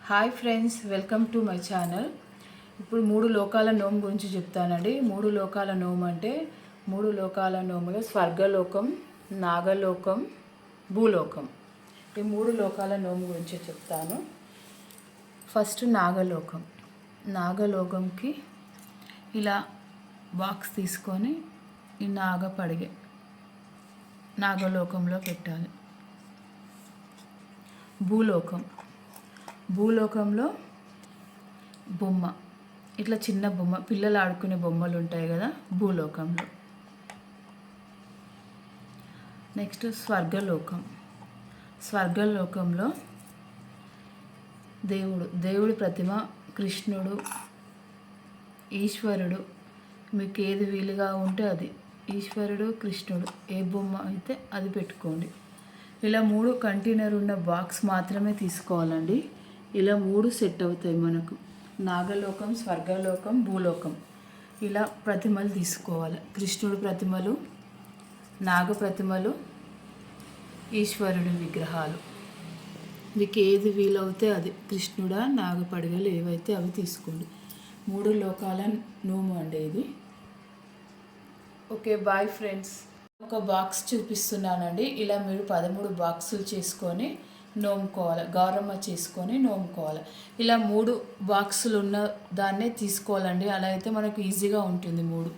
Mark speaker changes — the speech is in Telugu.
Speaker 1: Hi friends, welcome to my channel. ఇప్పుడు 3 లోకాల నోము గురించి చెప్తానండి. 3 లోకాల నోము అంటే 3 లోకాల నోములో స్వర్గలోకం, నాగలోకం, భూలోకం. ఈ 3 లోకాల నోము గురించి చెప్తాను. ఫస్ట్ నాగలోకం. నాగలోకంకి ఇలా బాక్స్ తీసుకొని ఈ నాగపడిగే నాగలోకంలో పెట్టాలి. భూలోకంలో బొమ్మ, ఇట్లా చిన్న బొమ్మ, పిల్లలు ఆడుకునే బొమ్మలు ఉంటాయి కదా భూలోకంలో. నెక్స్ట్ స్వర్గలోకంలో దేవుడి ప్రతిమ, కృష్ణుడు, ఈశ్వరుడు, మీకు ఏది వీలుగా ఉంటే అది, ఈశ్వరుడు, కృష్ణుడు, ఏ బొమ్మ అయితే అది పెట్టుకోండి. ఇలా 3 కంటైనర్ ఉన్న బాక్స్ మాత్రమే తీసుకోవాలండి. ఇలా 3 సెట్ అవుతాయి మనకు. నాగలోకం, స్వర్గలోకం, భూలోకం. ఇలా ప్రతిమలు తీసుకోవాలి. కృష్ణుడు ప్రతిమలు, నాగ ప్రతిమలు, ఈశ్వరుడి విగ్రహాలు. మీకు ఏది వీలవుతే అది, కృష్ణుడా, నాగపడిగలు ఏవైతే అవి తీసుకోండి. 3 లోకాల నోము అండి ఇది. Okay, bye friends. ఒక బాక్స్ చూపిస్తున్నానండి. ఇలా మీరు 13 బాక్సులు చేసుకొని నోముకోవాలి, గౌరమ్మ చేసుకొని నోముకోవాలి. ఇలా 3 బాక్సులు ఉన్న దాన్నే తీసుకోవాలండి. అలా అయితే మనకు ఈజీగా ఉంటుంది 3.